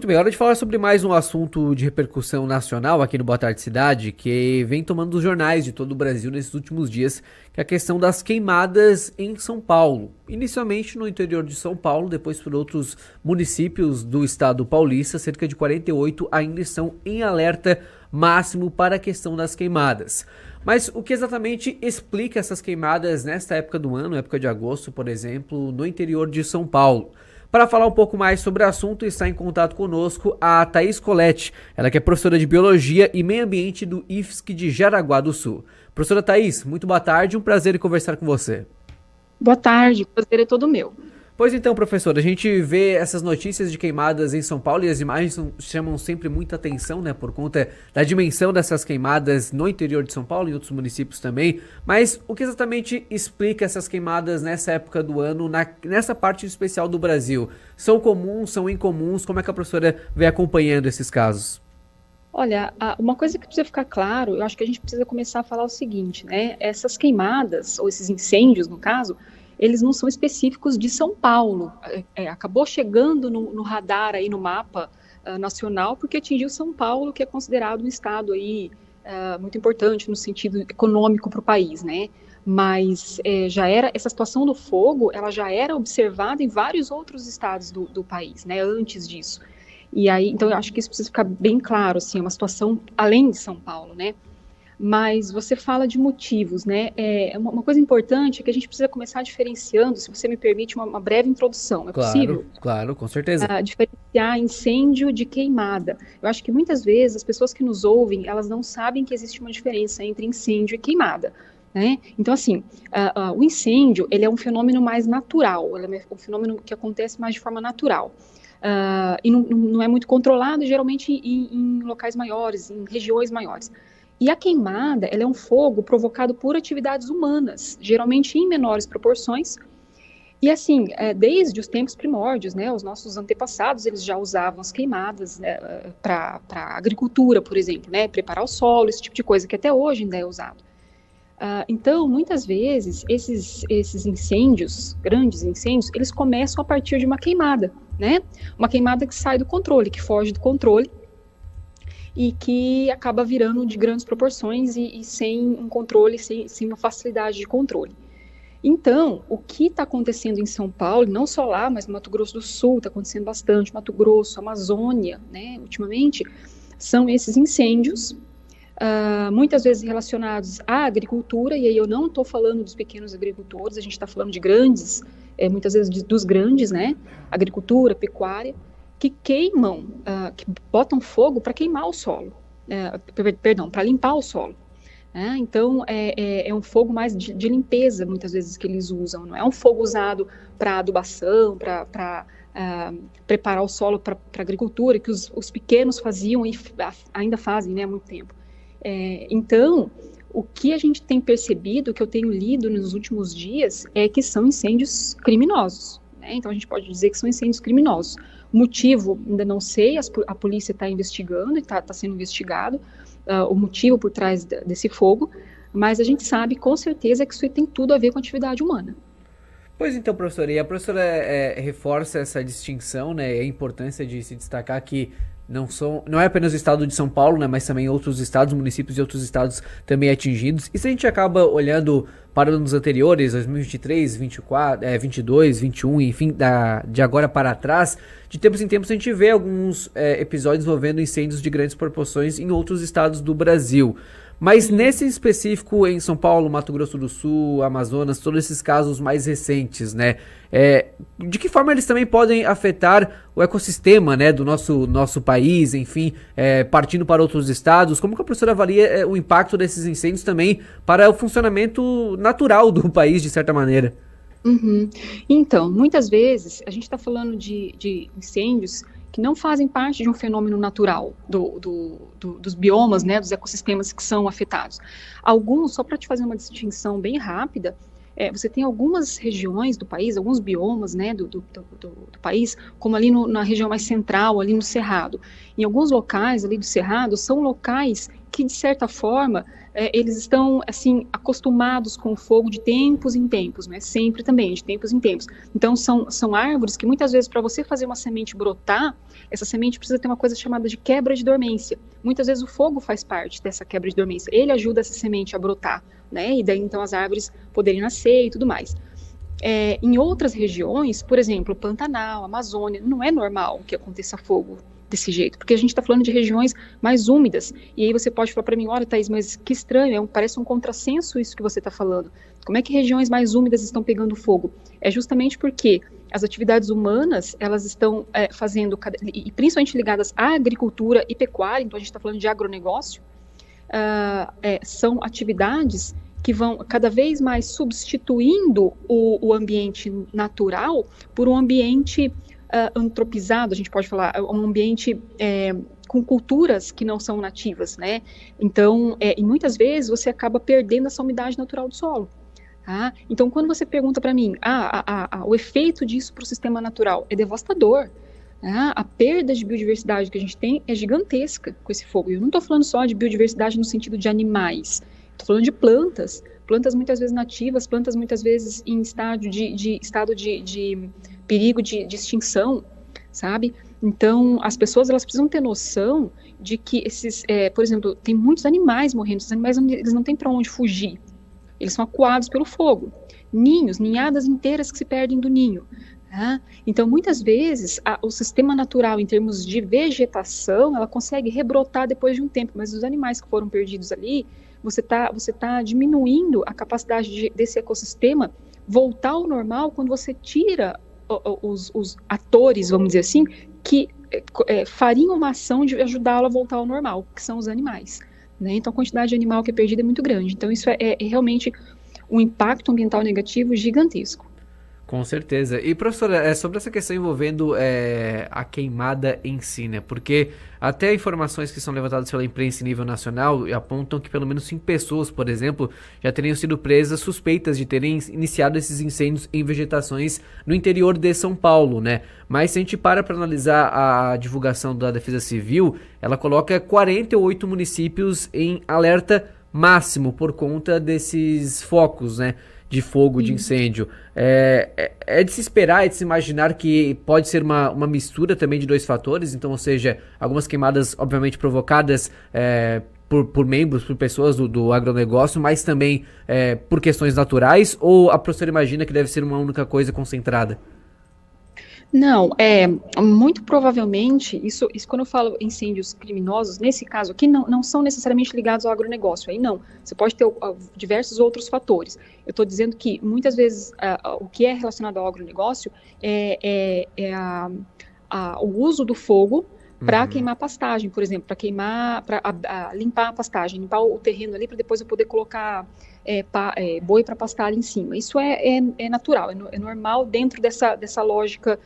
Muito bem, hora de falar sobre mais um assunto de repercussão nacional aqui no Boa Tarde Cidade, que vem tomando os jornais de todo o Brasil nesses últimos dias, que é a questão das queimadas em São Paulo. Inicialmente no interior de São Paulo, depois por outros municípios do estado paulista, cerca de 48 ainda estão em alerta máximo para a questão das queimadas. Mas o que exatamente explica essas queimadas nesta época do ano, época de agosto, por exemplo, no interior de São Paulo? Para falar um pouco mais sobre o assunto, está em contato conosco a Thaís Colette, ela que é professora de Biologia e Meio Ambiente do IFSC de Jaraguá do Sul. Professora Thaís, muito boa tarde, um prazer em conversar com você. Boa tarde, o prazer é todo meu. Pois então, professora, a gente vê essas notícias de queimadas em São Paulo e as imagens chamam sempre muita atenção, né, por conta da dimensão dessas queimadas no interior de São Paulo e em outros municípios também. Mas o que exatamente explica essas queimadas nessa época do ano, nessa parte especial do Brasil? São comuns, são incomuns? Como é que a professora vem acompanhando esses casos? Olha, uma coisa que precisa ficar claro, eu acho que a gente precisa começar a falar o seguinte, né, essas queimadas, ou esses incêndios, no caso, eles não são específicos de São Paulo, acabou chegando no radar aí no mapa nacional, porque atingiu São Paulo, que é considerado um estado aí muito importante no sentido econômico para o país, né? Mas essa situação do fogo, ela já era observada em vários outros estados do país, né? Antes disso. E aí, então eu acho que isso precisa ficar bem claro, assim, é uma situação além de São Paulo, né? Mas você fala de motivos, né? Uma coisa importante é que a gente precisa começar diferenciando, se você me permite, uma breve introdução. É possível? Claro, com certeza. Diferenciar incêndio de queimada. Eu acho que muitas vezes as pessoas que nos ouvem, elas não sabem que existe uma diferença entre incêndio e queimada, né? Então, assim, o incêndio, ele é um fenômeno mais natural, ele é um fenômeno que acontece mais de forma natural. E não é muito controlado, geralmente em locais maiores, em regiões maiores. E a queimada, ela é um fogo provocado por atividades humanas, geralmente em menores proporções. E assim, desde os tempos primórdios, né, os nossos antepassados, eles já usavam as queimadas, né, para agricultura, por exemplo, né, preparar o solo, esse tipo de coisa que até hoje ainda é usado. Então, muitas vezes, esses incêndios, grandes incêndios, eles começam a partir de uma queimada, né? Uma queimada que sai do controle, que foge do controle, e que acaba virando de grandes proporções e sem um controle, sem uma facilidade de controle. Então, o que está acontecendo em São Paulo, não só lá, mas no Mato Grosso do Sul, está acontecendo bastante, Mato Grosso, Amazônia, né, ultimamente, são esses incêndios, muitas vezes relacionados à agricultura, e aí eu não estou falando dos pequenos agricultores, a gente está falando de grandes, muitas vezes dos grandes, né, agricultura, pecuária, que queimam, que botam fogo para queimar o solo, para limpar o solo. Então, é um fogo mais de limpeza, muitas vezes, que eles usam, não é um fogo usado para adubação, para preparar o solo para agricultura, que os pequenos faziam e ainda fazem, né, há muito tempo. Então, o que a gente tem percebido, que eu tenho lido nos últimos dias, é que são incêndios criminosos, né? Então, a gente pode dizer que são incêndios criminosos. O motivo, ainda não sei, a polícia está investigando, está sendo investigado o motivo por trás desse fogo, mas a gente sabe com certeza que isso tem tudo a ver com a atividade humana. Pois então, professora, e a professora reforça essa distinção, né, e a importância de se destacar que não é apenas o estado de São Paulo, né, mas também outros estados, municípios e outros estados também atingidos. E se a gente acaba olhando para anos anteriores, 2023, 24, 22, 21, enfim, de agora para trás, de tempos em tempos a gente vê alguns episódios envolvendo incêndios de grandes proporções em outros estados do Brasil. Mas nesse específico em São Paulo, Mato Grosso do Sul, Amazonas, todos esses casos mais recentes, né? De que forma eles também podem afetar o ecossistema, né, do nosso país, enfim, partindo para outros estados? Como que a professora avalia o impacto desses incêndios também para o funcionamento natural do país, de certa maneira? Uhum. Então, muitas vezes a gente está falando de incêndios que não fazem parte de um fenômeno natural dos biomas, né, dos ecossistemas que são afetados. Alguns, só para te fazer uma distinção bem rápida, você tem algumas regiões do país, alguns biomas, né, do país, como ali na região mais central, ali no Cerrado. Em alguns locais ali do Cerrado, são locais que de certa forma, eles estão, assim, acostumados com o fogo de tempos em tempos, né? Sempre também, de tempos em tempos. Então, são árvores que muitas vezes, para você fazer uma semente brotar, essa semente precisa ter uma coisa chamada de quebra de dormência. Muitas vezes o fogo faz parte dessa quebra de dormência. Ele ajuda essa semente a brotar, né? E daí, então, as árvores poderem nascer e tudo mais. Em outras regiões, por exemplo, Pantanal, Amazônia, não é normal que aconteça fogo desse jeito, porque a gente está falando de regiões mais úmidas, e aí você pode falar para mim, olha, Thaís, mas que estranho, parece um contrassenso isso que você está falando. Como é que regiões mais úmidas estão pegando fogo? É justamente porque as atividades humanas, elas estão fazendo, e principalmente ligadas à agricultura e pecuária, então a gente está falando de agronegócio, são atividades que vão cada vez mais substituindo o ambiente natural por um ambiente antropizado, a gente pode falar, um ambiente com culturas que não são nativas, né? Então, e muitas vezes você acaba perdendo essa umidade natural do solo. Tá? Então, quando você pergunta para mim, o efeito disso para o sistema natural é devastador. A perda de biodiversidade que a gente tem é gigantesca com esse fogo. Eu não estou falando só de biodiversidade no sentido de animais, estou falando de plantas muitas vezes nativas, plantas muitas vezes em estado de perigo de extinção, sabe? Então, as pessoas, elas precisam ter noção de que por exemplo, tem muitos animais morrendo, esses animais eles não têm para onde fugir, eles são acuados pelo fogo, ninhadas inteiras que se perdem do ninho, tá? Então, muitas vezes, o sistema natural, em termos de vegetação, ela consegue rebrotar depois de um tempo, mas os animais que foram perdidos ali, você tá diminuindo a capacidade desse ecossistema voltar ao normal quando você tira os atores, vamos dizer assim, que fariam uma ação de ajudá-lo a voltar ao normal, que são os animais, né? Então, a quantidade de animal que é perdida é muito grande. Então, isso é realmente um impacto ambiental negativo gigantesco. Com certeza. E, professora, sobre essa questão envolvendo a queimada em si, né? Porque até informações que são levantadas pela imprensa em nível nacional apontam que pelo menos 5 pessoas, por exemplo, já teriam sido presas suspeitas de terem iniciado esses incêndios em vegetações no interior de São Paulo, né? Mas se a gente para analisar a divulgação da Defesa Civil, ela coloca 48 municípios em alerta máximo por conta desses focos, né, de fogo, de incêndio. É de se esperar, é de se imaginar que pode ser uma mistura também de 2 fatores, então, ou seja, algumas queimadas obviamente provocadas por membros, por pessoas do agronegócio, mas também por questões naturais, ou a professora imagina que deve ser uma única coisa concentrada? Não, muito provavelmente, isso quando eu falo incêndios criminosos, nesse caso aqui, não são necessariamente ligados ao agronegócio, aí não, você pode ter diversos outros fatores. Eu estou dizendo que, muitas vezes, o que é relacionado ao agronegócio o uso do fogo para queimar pastagem, por exemplo, para limpar a pastagem, limpar o terreno ali, para depois eu poder colocar boi para pastar ali em cima. Isso é natural, é normal dentro dessa lógica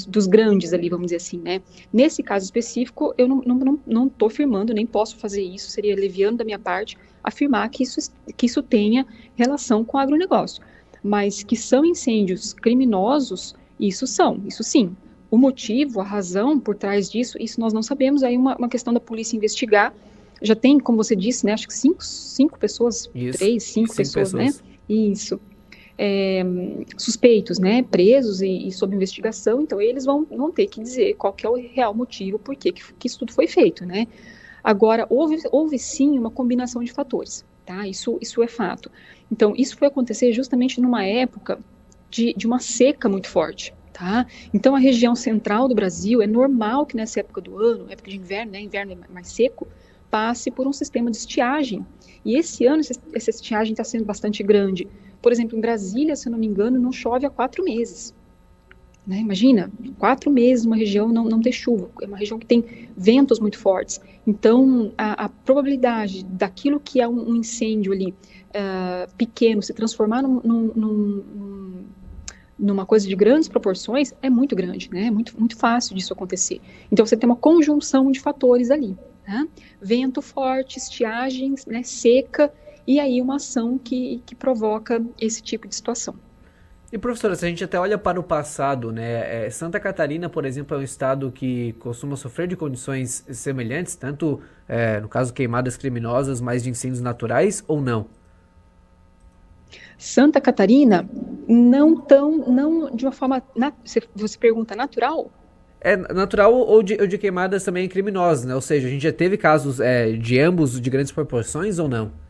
dos grandes ali, vamos dizer assim, né? Nesse caso específico, eu não estou afirmando, nem posso fazer isso, seria leviano da minha parte afirmar que isso tenha relação com o agronegócio, mas que são incêndios criminosos, isso sim. O motivo, a razão por trás disso, isso nós não sabemos, aí uma questão da polícia investigar. Já tem, como você disse, né, acho que cinco pessoas, isso, 5 pessoas, né? Isso. Suspeitos, né, presos e sob investigação, então eles vão ter que dizer qual que é o real motivo, por que isso tudo foi feito, né? Agora, houve sim uma combinação de fatores, tá? Isso é fato. Então, isso foi acontecer justamente numa época de uma seca muito forte, tá? Então, a região central do Brasil, é normal que nessa época do ano, época de inverno, né, inverno é mais seco, passe por um sistema de estiagem. E esse ano, essa estiagem está sendo bastante grande. Por exemplo, em Brasília, se eu não me engano, não chove há 4 meses. Né? Imagina, 4 meses uma região não ter chuva. É uma região que tem ventos muito fortes. Então, a probabilidade daquilo que é um incêndio ali pequeno se transformar numa coisa de grandes proporções é muito grande, né? É muito, muito fácil disso acontecer. Então, você tem uma conjunção de fatores ali. Né? Vento forte, estiagens, né, seca, e aí uma ação que provoca esse tipo de situação. E professora, se a gente até olha para o passado, né, Santa Catarina, por exemplo, é um estado que costuma sofrer de condições semelhantes, tanto, no caso, queimadas criminosas, mais de incêndios naturais, ou não? Santa Catarina, não de uma forma, você pergunta natural? É natural ou de queimadas também criminosas, né? Ou seja, a gente já teve casos de ambos de grandes proporções ou não?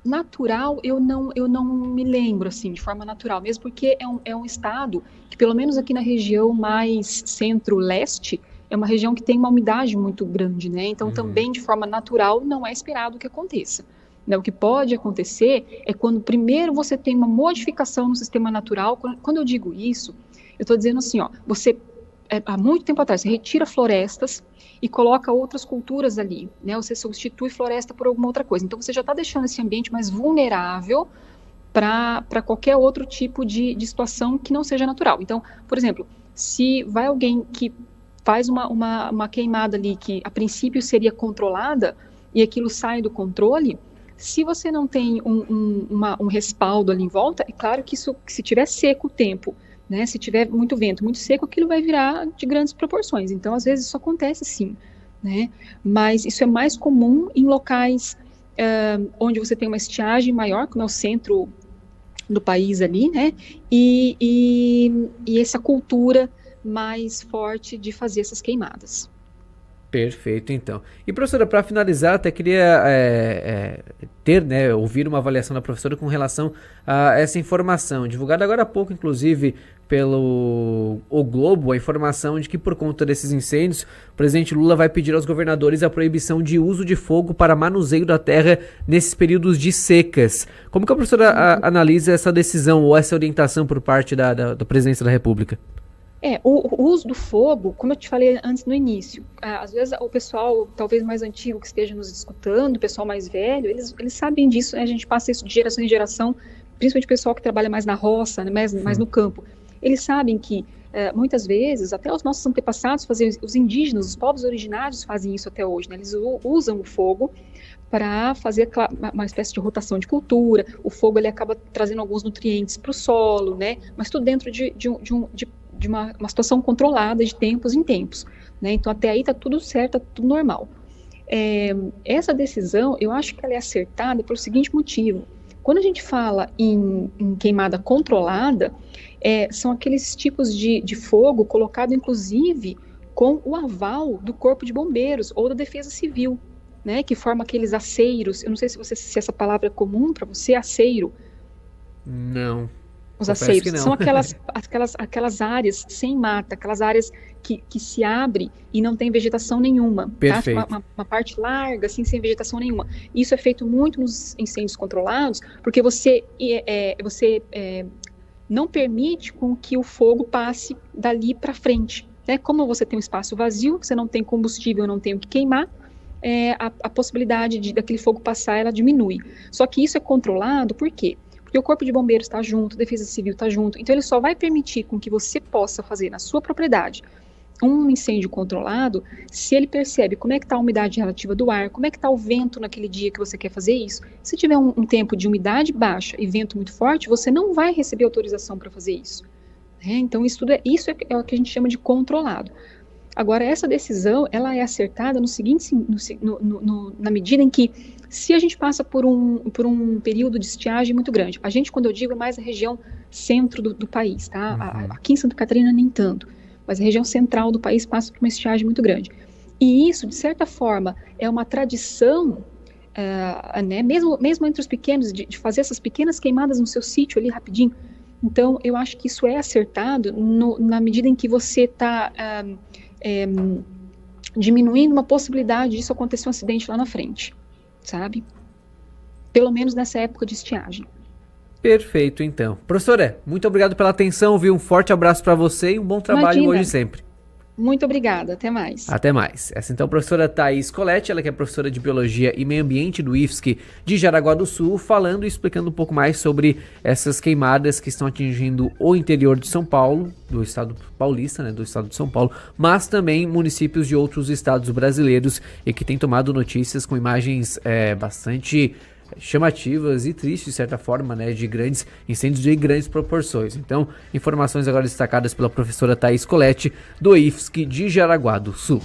Natural, eu não me lembro, assim, de forma natural, mesmo porque é um estado que, pelo menos aqui na região mais centro-leste, é uma região que tem uma umidade muito grande, né? Então, Uhum. também de forma natural, não é esperado que aconteça. Né? O que pode acontecer é quando primeiro você tem uma modificação no sistema natural. Quando eu digo isso, eu estou dizendo assim, ó, você, há muito tempo atrás, você retira florestas e coloca outras culturas ali, né? Você substitui floresta por alguma outra coisa. Então você já está deixando esse ambiente mais vulnerável para qualquer outro tipo de situação que não seja natural. Então, por exemplo, se vai alguém que faz uma queimada ali que a princípio seria controlada e aquilo sai do controle, se você não tem um respaldo ali em volta, é claro que isso, se tiver seco o tempo, né, se tiver muito vento, muito seco, aquilo vai virar de grandes proporções. Então, às vezes, isso acontece sim, né? Mas isso é mais comum em locais onde você tem uma estiagem maior, como é o centro do país ali, né? E essa cultura mais forte de fazer essas queimadas. Perfeito, então. E professora, para finalizar, até queria ter, né, ouvir uma avaliação da professora com relação a essa informação, divulgada agora há pouco, inclusive, pelo O Globo, a informação de que por conta desses incêndios, o presidente Lula vai pedir aos governadores a proibição de uso de fogo para manuseio da terra nesses períodos de secas. Como que a professora analisa essa decisão ou essa orientação por parte da presidência da República? O uso do fogo, como eu te falei antes no início, às vezes o pessoal, talvez mais antigo que esteja nos escutando, o pessoal mais velho, eles sabem disso, né? A gente passa isso de geração em geração, principalmente o pessoal que trabalha mais na roça, né? mais no campo. Eles sabem que, muitas vezes, até os nossos antepassados faziam, os indígenas, os povos originários fazem isso até hoje, né? Eles usam o fogo para fazer uma espécie de rotação de cultura. O fogo ele acaba trazendo alguns nutrientes para o solo, né? Mas tudo dentro de uma situação controlada de tempos em tempos, né? Então até aí está tudo certo, está tudo normal. Essa decisão, eu acho que ela é acertada pelo seguinte motivo: quando a gente fala em queimada controlada, são aqueles tipos de fogo colocado inclusive com o aval do Corpo de Bombeiros ou da Defesa Civil, né? Que forma aqueles aceiros. Eu não sei se essa palavra é comum para você, aceiro. Não, Os confesso que aceiros não. são aquelas áreas sem mata, aquelas áreas que se abre e não tem vegetação nenhuma, tá? Perfeito. Uma parte larga, assim, sem vegetação nenhuma. Isso é feito muito nos incêndios controlados, porque você não permite com que o fogo passe dali para frente, né? Como você tem um espaço vazio, você não tem combustível, não tem o que queimar, a possibilidade daquele fogo passar, ela diminui. Só que isso é controlado, por quê? Porque o Corpo de Bombeiros está junto, a Defesa Civil está junto, então ele só vai permitir com que você possa fazer na sua propriedade um incêndio controlado se ele percebe como é que está a umidade relativa do ar, como é que está o vento naquele dia que você quer fazer isso. Se tiver um tempo de umidade baixa e vento muito forte, você não vai receber autorização para fazer isso. Então isso é o que a gente chama de controlado. Agora, essa decisão, ela é acertada no seguinte, na medida em que, se a gente passa por um período de estiagem muito grande, a gente, quando eu digo, é mais a região centro do país, tá? Uhum. Aqui em Santa Catarina, nem tanto, mas a região central do país passa por uma estiagem muito grande. E isso, de certa forma, é uma tradição, né? Mesmo entre os pequenos, de fazer essas pequenas queimadas no seu sítio ali, rapidinho. Então, eu acho que isso é acertado na medida em que você está diminuindo uma possibilidade disso acontecer um acidente lá na frente, sabe? Pelo menos nessa época de estiagem. Perfeito, então. Professora, muito obrigado pela atenção, viu? Um forte abraço para você e um bom trabalho hoje e Imagina, sempre. muito obrigada, até mais. Até mais. Essa então é a professora Thaís Colette, ela que é professora de Biologia e Meio Ambiente do IFSC de Jaraguá do Sul, falando e explicando um pouco mais sobre essas queimadas que estão atingindo o interior de São Paulo, do estado paulista, né, do estado de São Paulo, mas também municípios de outros estados brasileiros e que tem tomado notícias com imagens bastante chamativas e tristes, de certa forma, né, de grandes incêndios de grandes proporções. Então, informações agora destacadas pela professora Thaís Colette, do IFSC de Jaraguá do Sul.